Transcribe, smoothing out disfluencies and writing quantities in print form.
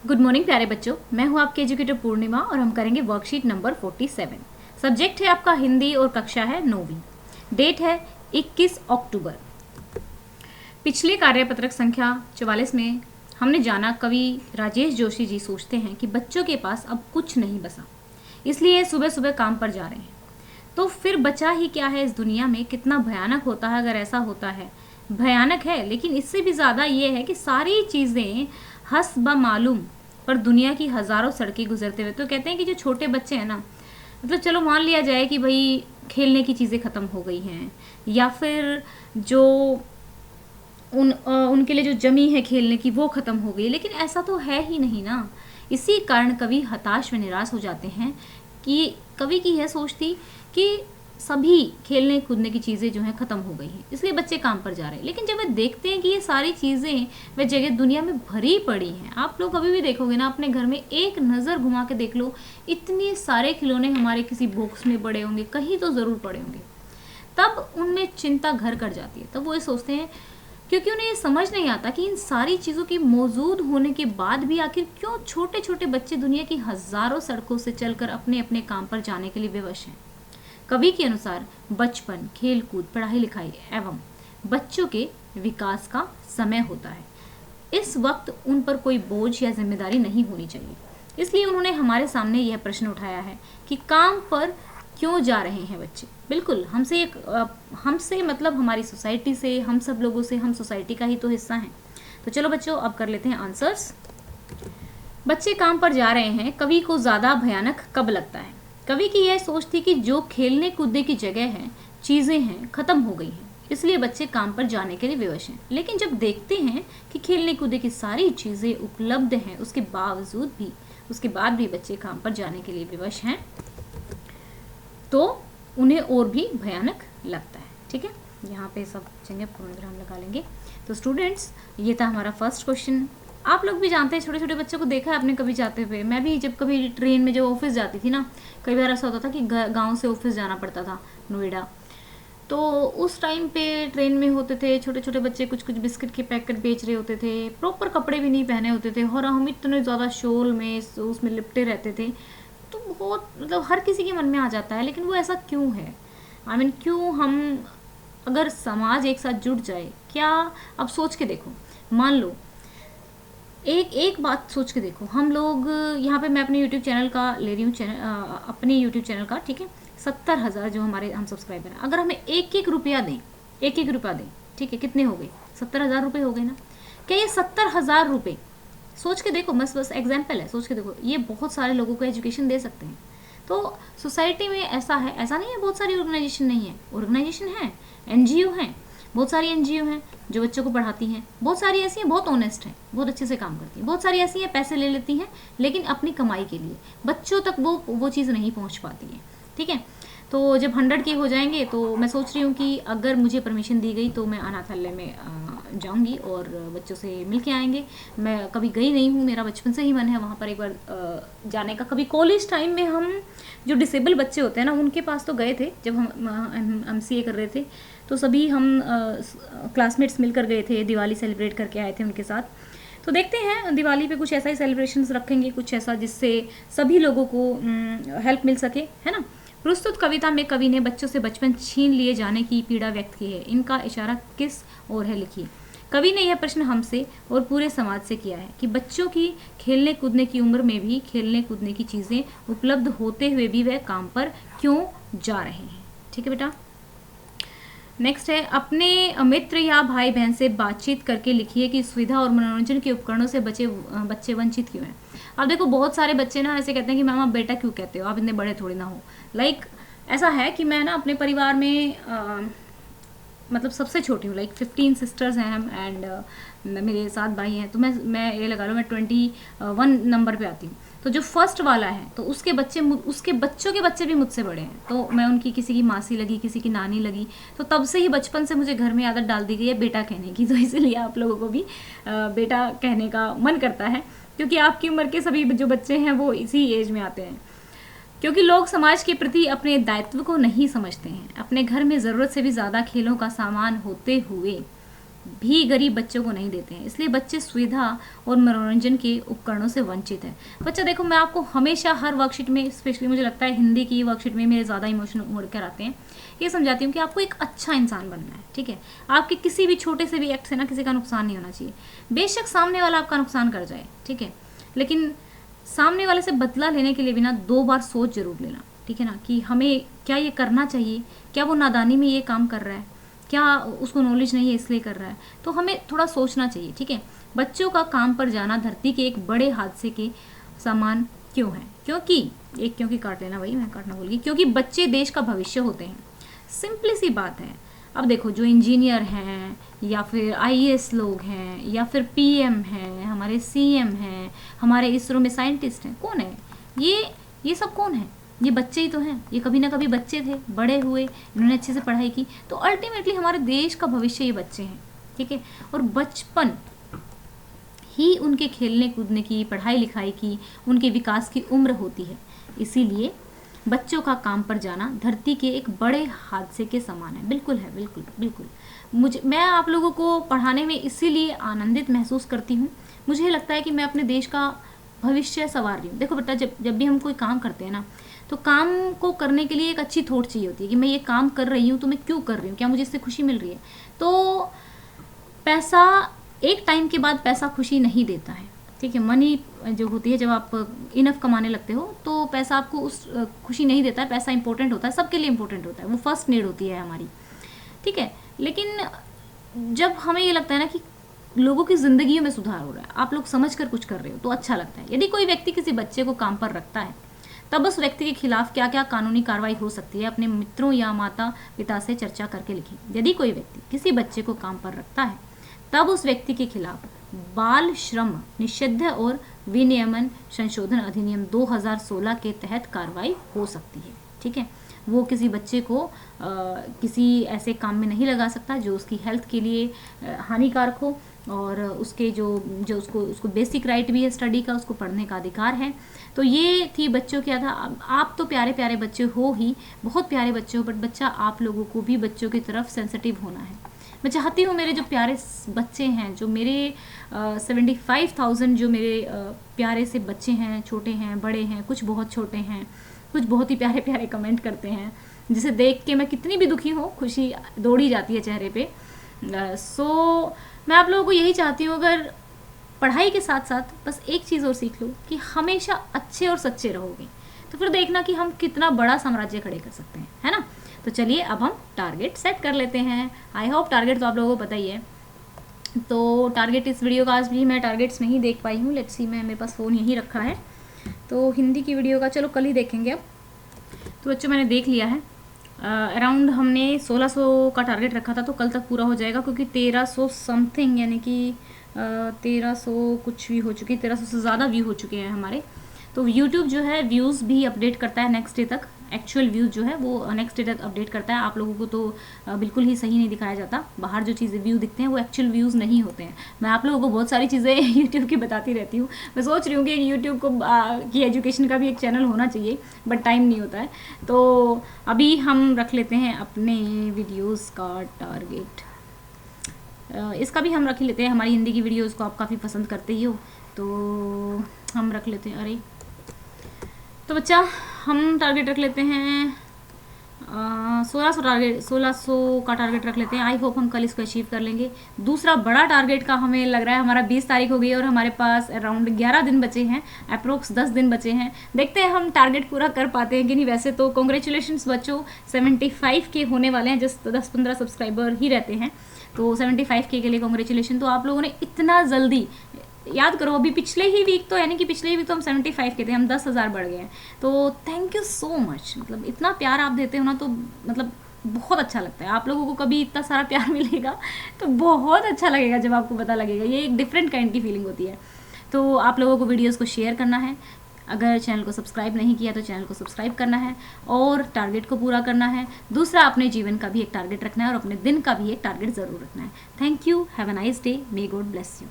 Good morning प्यारे बच्चों, मैं हूं आपके एजुकेटर पूर्णिमा और हम करेंगे वर्कशीट नंबर 47। सब्जेक्ट है आपका हिंदी और कक्षा है 9वीं। डेट है 21 अक्टूबर। पिछले कार्यपत्रक संख्या 44 में हमने जाना कवि राजेश जोशी जी सोचते हैं कि बच्चों के पास अब कुछ नहीं बसा, इसलिए सुबह सुबह काम पर जा रहे हैं। तो फिर बचा ही क्या है इस दुनिया में? कितना भयानक होता है अगर ऐसा होता है। भयानक है, लेकिन इससे भी ज़्यादा ये है कि सारी चीज़ें हस्ब मालूम पर दुनिया की हज़ारों सड़कें गुजरते हुए। तो कहते हैं कि जो छोटे बच्चे हैं ना, मतलब चलो मान लिया जाए कि भाई खेलने की चीज़ें ख़त्म हो गई हैं, या फिर जो उनके लिए जो जमी है खेलने की वो ख़त्म हो गई, लेकिन ऐसा तो है ही नहीं ना। इसी कारण कवि हताश व निराश हो जाते हैं कि कवि की यह सोच थी कि सभी खेलने कूदने की चीज़ें जो हैं ख़त्म हो गई हैं, इसलिए बच्चे काम पर जा रहे हैं। लेकिन जब वे देखते हैं कि ये सारी चीज़ें वे जगह दुनिया में भरी पड़ी हैं, आप लोग कभी भी देखोगे ना अपने घर में, एक नज़र घुमा के देख लो, इतने सारे खिलौने हमारे किसी बॉक्स में पड़े होंगे, कहीं तो ज़रूर पड़े होंगे। तब उनमें चिंता घर कर जाती है। तब वो ये सोचते हैं, क्योंकि उन्हें ये समझ नहीं आता कि इन सारी चीज़ों के मौजूद होने के बाद भी आखिर क्यों छोटे छोटे बच्चे दुनिया की हज़ारों सड़कों से चलकर अपने अपने काम पर जाने के लिए विवश हैं। कवि के अनुसार बचपन, खेल कूद, पढ़ाई लिखाई एवं बच्चों के विकास का समय होता है। इस वक्त उन पर कोई बोझ या जिम्मेदारी नहीं होनी चाहिए। इसलिए उन्होंने हमारे सामने यह प्रश्न उठाया है कि काम पर क्यों जा रहे हैं बच्चे। बिल्कुल हमसे मतलब हमारी सोसाइटी से, हम सब लोगों से, हम सोसाइटी का ही तो हिस्सा हैं। तो चलो बच्चों, अब कर लेते हैं आंसर्स। बच्चे काम पर जा रहे हैं, कवि को ज़्यादा भयानक कब लगता है? कवि की यह सोच थी कि जो खेलने कूदने की जगह है, चीज़ें हैं, ख़त्म हो गई हैं, इसलिए बच्चे काम पर जाने के लिए विवश हैं। लेकिन जब देखते हैं कि खेलने कूदने की सारी चीज़ें उपलब्ध हैं, उसके बाद भी बच्चे काम पर जाने के लिए विवश हैं, तो उन्हें और भी भयानक लगता है। ठीक है, यहाँ पे सब जगह पूर्ण विराम लगा लेंगे। तो स्टूडेंट्स, ये था हमारा फर्स्ट क्वेश्चन। आप लोग भी जानते हैं, छोटे छोटे बच्चों को देखा है आपने कभी जाते हुए। मैं भी जब कभी ट्रेन में जब ऑफिस जाती थी ना, कई बार ऐसा होता था कि गांव से ऑफिस जाना पड़ता था नोएडा, तो उस टाइम पे ट्रेन में होते थे छोटे छोटे बच्चे, कुछ कुछ बिस्किट के पैकेट बेच रहे होते थे, प्रॉपर कपड़े भी नहीं पहने होते थे, और हम इतने ज़्यादा शोल में उसमें लिपटे रहते थे। तो बहुत मतलब हर किसी के मन में आ जाता है, लेकिन वो ऐसा क्यों है? क्यों हम, अगर समाज एक साथ जुट जाए, क्या, अब सोच के देखो, मान लो एक बात सोच के देखो, हम लोग यहाँ पे, मैं अपने यूट्यूब चैनल का ले रही हूँ, अपने यूट्यूब चैनल का, ठीक है, 70,000 जो हमारे हम सब्सक्राइबर हैं, अगर हमें एक एक रुपया दें, ठीक है, कितने हो गए? 70,000 रुपये हो गए ना। क्या ये 70,000 रुपये, सोच के देखो, बस एग्जाम्पल है, सोच के देखो, ये बहुत सारे लोगों को एजुकेशन दे सकते हैं। तो सोसाइटी में ऐसा है, ऐसा नहीं है बहुत सारी ऑर्गेनाइजेशन नहीं है, ऑर्गेनाइजेशन है, एनजीओ हैं, बहुत सारी एनजीओ हैं जो बच्चों को पढ़ाती हैं, बहुत सारी ऐसी हैं बहुत ऑनेस्ट हैं, बहुत अच्छे से काम करती हैं, बहुत सारी ऐसी हैं पैसे ले लेती हैं लेकिन अपनी कमाई के लिए, बच्चों तक वो चीज़ नहीं पहुंच पाती है। ठीक है, तो जब 100 के हो जाएंगे तो मैं सोच रही हूँ कि अगर मुझे परमिशन दी गई तो मैं अनाथालय में जाऊँगी और बच्चों से मिल के आएंगे। मैं कभी गई नहीं हूँ, मेरा बचपन से ही मन है वहाँ पर एक बार जाने का। कभी कॉलेज टाइम में हम जो डिसेबल बच्चे होते हैं ना, उनके पास तो गए थे, जब हम MCA कर रहे थे, तो सभी हम क्लासमेट्स मिलकर गए थे, दिवाली सेलिब्रेट करके आए थे उनके साथ। तो देखते हैं दिवाली पे कुछ ऐसा ही सेलिब्रेशंस रखेंगे, कुछ ऐसा जिससे सभी लोगों को हेल्प मिल सके, है ना। प्रस्तुत कविता में कवि ने बच्चों से बचपन छीन लिए जाने की पीड़ा व्यक्त की है, इनका इशारा किस ओर है, लिखिए। कवि ने यह प्रश्न हमसे और पूरे समाज से किया है कि बच्चों की खेलने कूदने की उम्र में भी खेलने कूदने की चीज़ें उपलब्ध होते हुए भी वह काम पर क्यों जा रहे हैं। ठीक है बेटा, नेक्स्ट है, अपने मित्र या भाई बहन से बातचीत करके लिखिए कि सुविधा और मनोरंजन के उपकरणों से बच्चे वंचित क्यों हैं। अब देखो, बहुत सारे बच्चे ना ऐसे कहते हैं कि मामा बेटा क्यों कहते हो, आप इतने बड़े थोड़ी ना हो। लाइक ऐसा है कि मैं ना अपने परिवार में मतलब सबसे छोटी हूँ, लाइक 15 सिस्टर्स हैं हम, एंड मेरे 7 भाई हैं। तो मैं ये लगा लो मैं 21 नंबर पे आती हूँ। तो जो फर्स्ट वाला है, तो उसके बच्चों के बच्चे भी मुझसे बड़े हैं, तो मैं उनकी किसी की मासी लगी, किसी की नानी लगी। तो तब से ही बचपन से मुझे घर में आदत डाल दी गई है बेटा कहने की। तो इसीलिए आप लोगों को भी बेटा कहने का मन करता है, क्योंकि आपकी उम्र के सभी जो बच्चे हैं वो इसी एज में आते हैं। क्योंकि लोग समाज के प्रति अपने दायित्व को नहीं समझते हैं। अपने घर में ज़रूरत से भी ज़्यादा खेलों का सामान होते हुए भी गरीब बच्चों को नहीं देते हैं, इसलिए बच्चे सुविधा और मनोरंजन के उपकरणों से वंचित है। बच्चा देखो, मैं आपको हमेशा हर वर्कशीट में, स्पेशली मुझे लगता है हिंदी की वर्कशीट में मेरे ज़्यादा इमोशन उमड़ कर आते हैं, ये समझाती हूँ कि आपको एक अच्छा इंसान बनना है, ठीक है। आपके किसी भी छोटे से भी एक्ट से ना किसी का नुकसान नहीं होना चाहिए। बेशक सामने वाला आपका नुकसान कर जाए, ठीक है, लेकिन सामने वाले से बदला लेने के लिए भी ना 2 बार सोच जरूर लेना, ठीक है ना, कि हमें क्या ये करना चाहिए, क्या वो नादानी में ये काम कर रहा है, क्या उसको नॉलेज नहीं है इसलिए कर रहा है, तो हमें थोड़ा सोचना चाहिए, ठीक है। बच्चों का काम पर जाना धरती के एक बड़े हादसे के समान क्यों है? क्योंकि काट लेना भाई, मैं काटना भूल गई, क्योंकि बच्चे देश का भविष्य होते हैं। सिंपली सी बात है। अब देखो, जो इंजीनियर हैं या फिर आईएएस लोग हैं या फिर पीएम हैं, हमारे सीएम हैं, हमारे इसरो में साइंटिस्ट हैं, कौन है ये सब कौन है? ये बच्चे ही तो हैं। ये कभी ना कभी बच्चे थे, बड़े हुए, इन्होंने अच्छे से पढ़ाई की, तो अल्टीमेटली हमारे देश का भविष्य ये बच्चे हैं, ठीक है। और बचपन ही उनके खेलने कूदने की, पढ़ाई लिखाई की, उनके विकास की उम्र होती है। इसीलिए बच्चों का काम पर जाना धरती के एक बड़े हादसे के समान है। बिल्कुल है, बिल्कुल बिल्कुल। मैं आप लोगों को पढ़ाने में इसीलिए आनंदित महसूस करती हूँ, मुझे लगता है कि मैं अपने देश का भविष्य संवार रही हूँ। देखो बेटा, जब भी हम कोई काम करते हैं ना, तो काम को करने के लिए एक अच्छी थॉट चाहिए होती है कि मैं ये काम कर रही हूँ तो मैं क्यों कर रही हूँ, क्या मुझे इससे खुशी मिल रही है। तो पैसा, एक टाइम के बाद पैसा खुशी नहीं देता है, ठीक है। मनी जो होती है, जब आप इनफ कमाने लगते हो तो पैसा आपको उस खुशी नहीं देता है। पैसा इंपॉर्टेंट होता है, सबके लिए इंपॉर्टेंट होता है, वो फर्स्ट नीड होती है हमारी, ठीक है। लेकिन जब हमें ये लगता है ना कि लोगों की जिंदगियों में सुधार हो रहा है, आप लोग समझ कर कुछ कर रहे हो, तो अच्छा लगता है। यदि कोई व्यक्ति किसी बच्चे को काम पर रखता है, तब उस व्यक्ति के खिलाफ क्या क्या कानूनी कार्रवाई हो सकती है, अपने मित्रों या माता पिता से चर्चा करके लिखें। यदि कोई व्यक्ति किसी बच्चे को काम पर रखता है, तब उस व्यक्ति के खिलाफ बाल श्रम निषिद्ध और विनियमन संशोधन अधिनियम 2016 के तहत कार्रवाई हो सकती है, ठीक है। वो किसी बच्चे को किसी ऐसे काम में नहीं लगा सकता जो उसकी हेल्थ के लिए हानिकारक हो, और उसके जो उसको बेसिक राइट भी है स्टडी का, उसको पढ़ने का अधिकार है। तो ये थी बच्चों क्या था। आप तो प्यारे प्यारे बच्चे हो ही, बहुत प्यारे बच्चे हो, बट बच्चा आप लोगों को भी बच्चों की तरफ सेंसिटिव होना है। मैं चाहती हूँ मेरे जो प्यारे बच्चे हैं, जो मेरे 75,000 जो मेरे प्यारे से बच्चे हैं, छोटे हैं, बड़े हैं, कुछ बहुत छोटे हैं, कुछ बहुत ही प्यारे प्यारे कमेंट करते हैं, जिसे देख के मैं कितनी भी दुखी हूँ, खुशी दौड़ी जाती है चेहरे पे। सो मैं आप लोगों को यही चाहती हूँ, अगर पढ़ाई के साथ साथ बस एक चीज़ और सीख लो कि हमेशा अच्छे और सच्चे रहोगे, तो फिर देखना कि हम कितना बड़ा साम्राज्य खड़े कर सकते हैं, है ना। तो चलिए अब हम टारगेट सेट कर लेते हैं। आई होप टारगेट तो आप लोगों को पता ही है। तो टारगेट इस वीडियो का आज भी मैं टारगेट्स में ही देख पाई हूँ। लेट्स सी, मैं मेरे पास फ़ोन यहीं रखा है, तो हिंदी की वीडियो का चलो कल ही देखेंगे। अब तो बच्चों मैंने देख लिया है, अराउंड हमने 1600 का टारगेट रखा था, तो कल तक पूरा हो जाएगा, क्योंकि 1300 समथिंग, यानी कि 1300 कुछ भी हो चुकी है, 1300 से ज़्यादा व्यू हो चुके हैं हमारे। तो यूट्यूब जो है व्यूज़ भी अपडेट करता है नेक्स्ट डे तक, एक्चुअल व्यूज़ जो है वो नेक्स्ट डे तक अपडेट करता है। आप लोगों को तो बिल्कुल ही सही नहीं दिखाया जाता, बाहर जो चीज़ें व्यू दिखते हैं वो एक्चुअल व्यूज़ नहीं होते हैं। मैं आप लोगों को बहुत सारी चीज़ें यूट्यूब की बताती रहती हूँ। मैं सोच रही हूँ कि यूट्यूब को की एजुकेशन का भी एक चैनल होना चाहिए, बट टाइम नहीं होता है। तो अभी हम रख लेते हैं अपने वीडियोज़ का टारगेट, इसका भी हम रख ही लेते हैं। हमारी हिंदी की वीडियोज़ को आप काफ़ी पसंद करते ही हो, तो हम रख लेते हैं। अरे तो बच्चा, हम टारगेट रख लेते हैं 1600 का टारगेट रख लेते हैं। आई होप हम कल इसको अचीव कर लेंगे। दूसरा बड़ा टारगेट का हमें लग रहा है, हमारा 20 तारीख हो गई है और हमारे पास अराउंड 11 दिन बचे हैं, अप्रोक्स 10 दिन बचे हैं। देखते हैं हम टारगेट पूरा कर पाते हैं कि नहीं। वैसे तो कॉन्ग्रेचुलेशंस बच्चों, 75 के होने वाले हैं, जस्ट 10-15 सब्सक्राइबर ही रहते हैं, तो 75 के लिए कॉन्ग्रेचुलेशन। तो आप लोगों ने इतना जल्दी, याद करो अभी पिछले ही वीक तो, यानी कि पिछले ही वीक तो हम 75 के थे, हम 10,000 बढ़ गए हैं। तो थैंक यू सो मच। मतलब इतना प्यार आप देते हो ना, तो मतलब बहुत अच्छा लगता है। आप लोगों को कभी इतना सारा प्यार मिलेगा तो बहुत अच्छा लगेगा जब आपको पता लगेगा। ये एक डिफरेंट काइंड की फीलिंग होती है। तो आप लोगों को वीडियोज़ को शेयर करना है, अगर चैनल को सब्सक्राइब नहीं किया तो चैनल को सब्सक्राइब करना है, और टारगेट को पूरा करना है। दूसरा, अपने जीवन का भी एक टारगेट रखना है, और अपने दिन का भी एक टारगेट ज़रूर रखना है। Thank you, have a nice day, may God bless you.